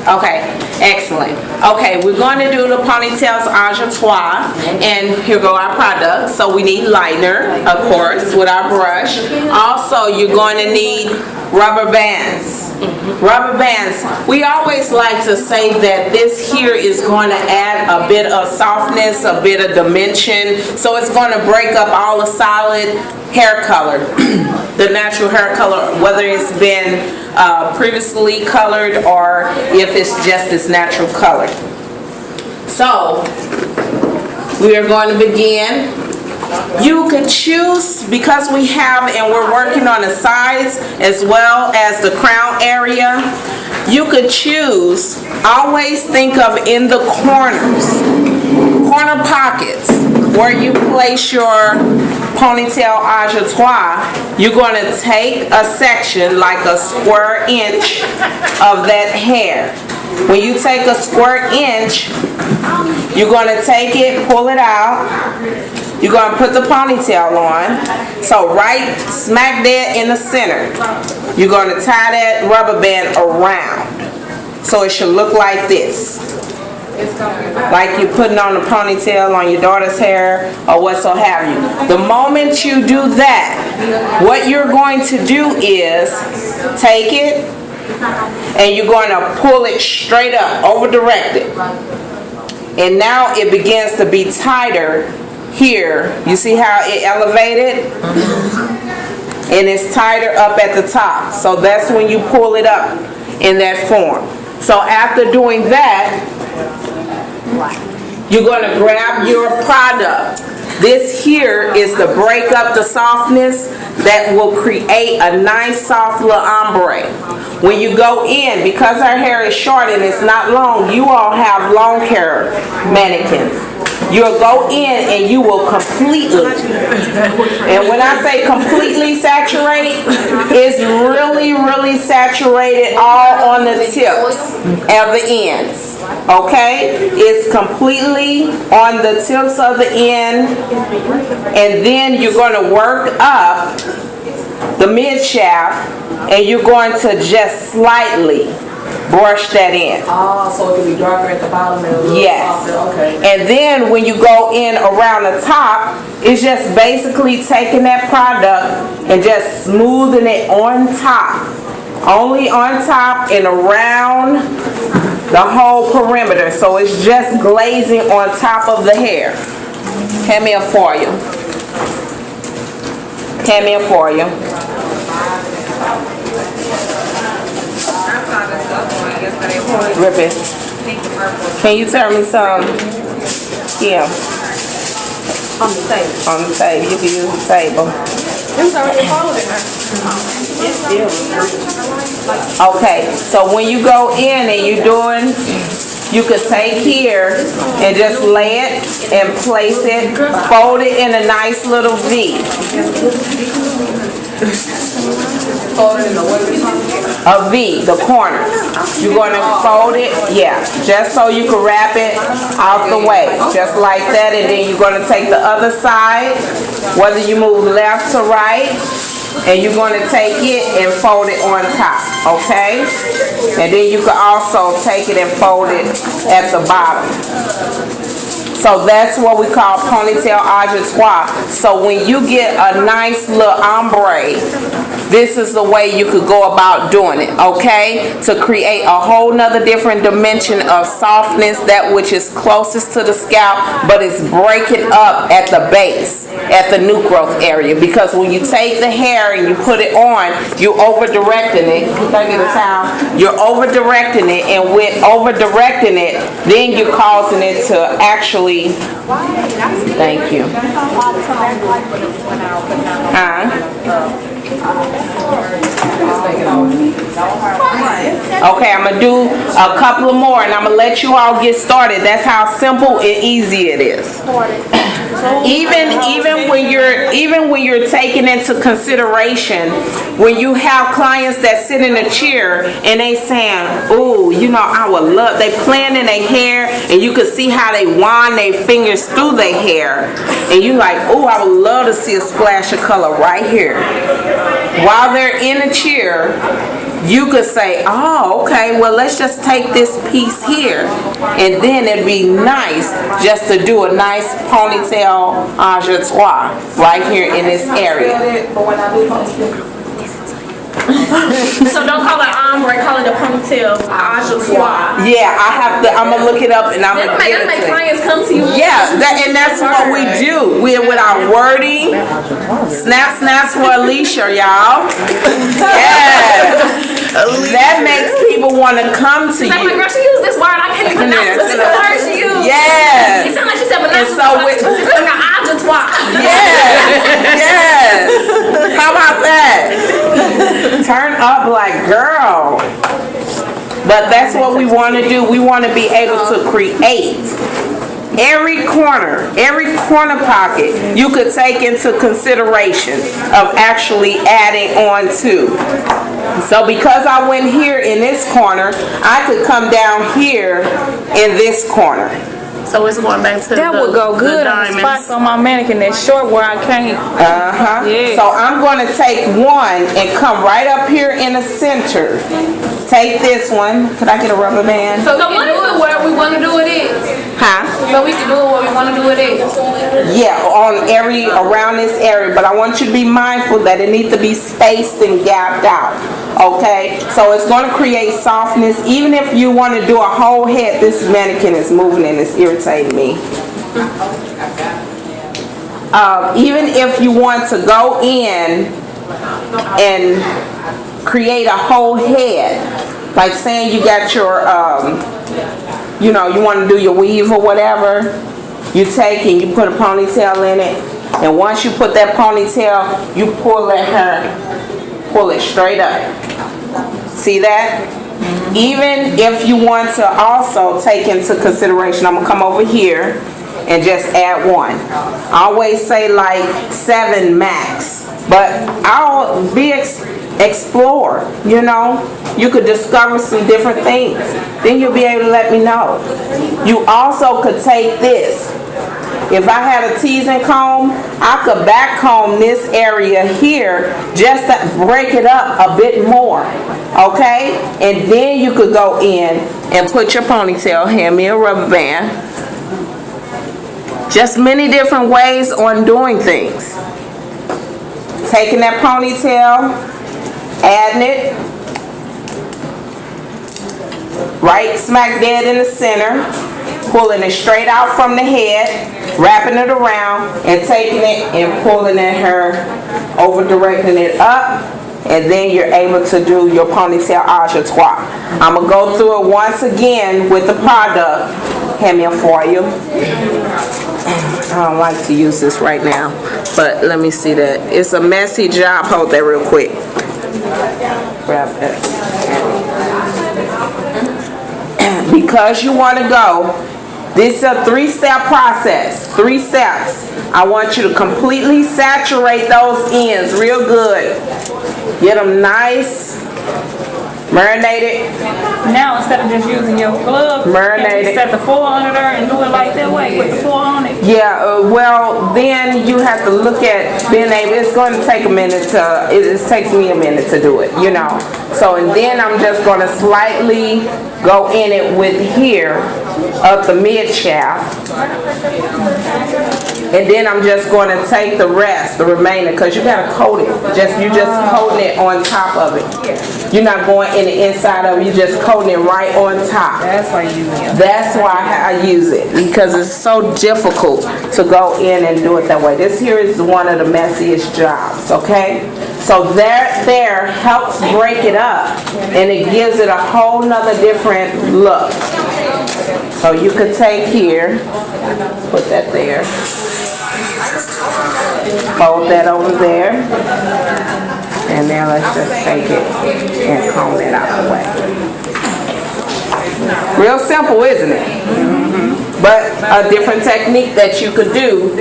Okay, excellent. Okay, we're going to do the ponytails agitatoire, and here go our products. So we need liner, of course, with our brush. Also, you're going to need rubber bands. Rubber bands. We always like to say that this here is going to add a bit of softness, a bit of dimension. So it's going to break up all the solid hair color, the natural hair color, whether it's been previously colored or if it's just its natural color. So we are going to begin. You could choose, because we have and we're working on the sides as well as the crown area, you could choose, always think of in the corner pockets where you place your ponytail agitatoire. You're going to take a section like a square inch of that hair. When you take a square inch, you're going to take it, pull it out. You're going to put the ponytail on. So right smack dead in the center, you're going to tie that rubber band around. So it should look like this. Like you're putting on a ponytail on your daughter's hair or what so have you. The moment you do that, what you're going to do is take it and you're going to pull it straight up, over directed. And now it begins to be tighter here. You see how it elevated? And it's tighter up at the top. So that's when you pull it up in that form. So after doing that, you're going to grab your product. This here is to break up the softness that will create a nice soft little ombre. When you go in, because our hair is short and it's not long, you all have long hair mannequins. You'll go in and you will completely, and when I say completely saturate, it's really, really saturated all on the tips of the ends. Okay? It's completely on the tips of the end, and then you're going to work up the mid shaft, and you're going to just slightly brush that in. Oh, so it can be darker at the bottom and a little softer. Okay. And then when you go in around the top, it's just basically taking that product and just smoothing it on top. Only on top and around the whole perimeter. So it's just glazing on top of the hair. Hand me a foil. Hand me a foil. Rip it. Can you tell me some? Yeah. On the table. On the table. You can use the table. It's already folded. Okay, so when you go in and you're doing, you could take here and just lay it and place it, fold it in a nice little V. Fold it in the what? A V, the corner. You're going to fold it, yeah, just so you can wrap it out the way, just like that, and then you're going to take the other side, whether you move left to right, and you're going to take it and fold it on top, okay? And then you can also take it and fold it at the bottom. So that's what we call ponytail agitatoire. So when you get a nice little ombre, this is the way you could go about doing it, okay? To create a whole nother different dimension of softness, that which is closest to the scalp, but it's breaking up at the base, at the new growth area. Because when you take the hair and you put it on, you're over-directing it. Can I get a towel? You're over-directing it, and with over-directing it, then you're causing it to actually, thank you. Okay, I'm gonna do a couple of more and I'm gonna let you all get started. That's how simple and easy it is. Even when you're taking into consideration, when you have clients that sit in a chair and they saying, "Ooh, you know, I would love," they playing in their hair and you can see how they wind their fingers through their hair, and you like, "Ooh, I would love to see a splash of color right here." While they're in a chair, you could say, oh, okay, well, let's just take this piece here. And then it'd be nice just to do a nice ponytail ajutoire right here in this area. But when I do ponytail. So don't call it ombre, call it a ponytail. Ajutoire. Yeah, I'm gonna look it up and I'm gonna get That make it to you. clients come to you. Yeah, and that's what we do. We're with our wording. Snaps for Alicia, y'all. Yeah. That makes people want to come to Like, my you. girl, she used this word. I can't even pronounce the word she used. Yes. It sounds like she said, but And so with- it's like an ajutoire. Yes. How about that? Turn up like girl. But that's what we want to do. We want to be able to create every corner pocket you could take into consideration of actually adding on to. So because I went here in this corner, I could come down here in this corner. So it's going back to That would go good on the spots on my mannequin that's short where I can't. Yeah. So I'm going to take one and come right up here in the center. Take this one. Could I get a rubber band? So what is it where we want to do it is? Huh? So we can do it where we want to do it is. Yeah, around this area, but I want you to be mindful that it needs to be spaced and gapped out. Okay, so it's going to create softness. Even if you want to do a whole head, this mannequin is moving and it's irritating me. Even if you want to go in and create a whole head, like saying you got your, you want to do your weave or whatever, you take and you put a ponytail in it, and once you put that ponytail, you pull it straight up. See that? Even if you want to also take into consideration, I'm going to come over here and just add one. I always say like 7 max, but I'll explore, You could discover some different things. Then you'll be able to let me know. You also could take this. If I had a teasing comb, I could back comb this area here just to break it up a bit more, okay? And then you could go in and put your ponytail, hand me a rubber band. Just many different ways on doing things. Taking that ponytail, adding it, right smack dead in the center, pulling it straight out from the head, wrapping it around, and taking it and pulling it over directing it up, and then you're able to do your ponytail ajutoire. I'm going to go through it once again with the product. Hand me a foil. I don't like to use this right now, but let me see that. It's a messy job. Hold that real quick. Grab that. Because you want to go, this is a 3-step process. 3 steps. I want you to completely saturate those ends real good. Get them nice, marinated. Now instead of just using your glove, Marinated. you set the foil under there and do it like that way with the foil on it. Yeah, well, then you have to look at being able, it's going to take a minute it takes me a minute to do it, So, and then I'm just going to slightly go in it with here, up the mid shaft. And then I'm just going to take the remainder, because you got to coat it. You're just coating it on top of it. You're not going in the inside of it, you're just coating it right on top. That's why you use it. That's why I use it, because it's so difficult to go in and do it that way. This here is one of the messiest jobs, okay? So there helps break it up, and it gives it a whole nother different look. So you could take here, put that there, fold that over there, and then let's just take it and comb it out of the way. Real simple, isn't it? But a different technique that you could do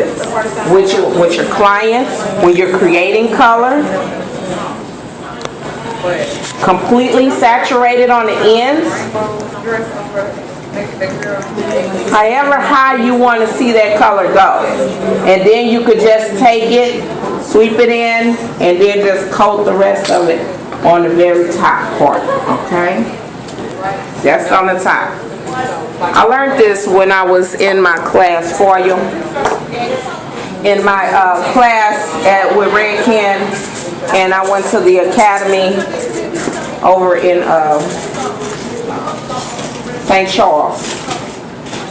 with your clients when you're creating color, completely saturated on the ends. However high you want to see that color go. And then you could just take it, sweep it in, and then just coat the rest of it on the very top part, okay? That's on the top. I learned this when I was in my class for you. In my class with Red Ken, and I went to the academy over in St. Charles.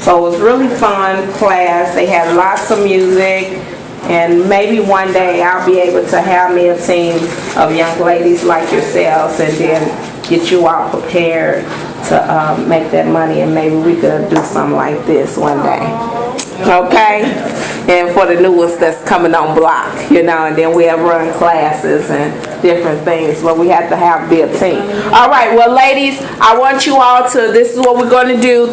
So it was really fun class. They had lots of music, and maybe one day I'll be able to have me a team of young ladies like yourselves, and then get you all prepared to make that money, and maybe we could do something like this one day. Okay? And for the new ones that's coming on block, and then we have run classes and different things, but we have to be a team. All right, well, ladies, I want you all to, this is what we're going to do.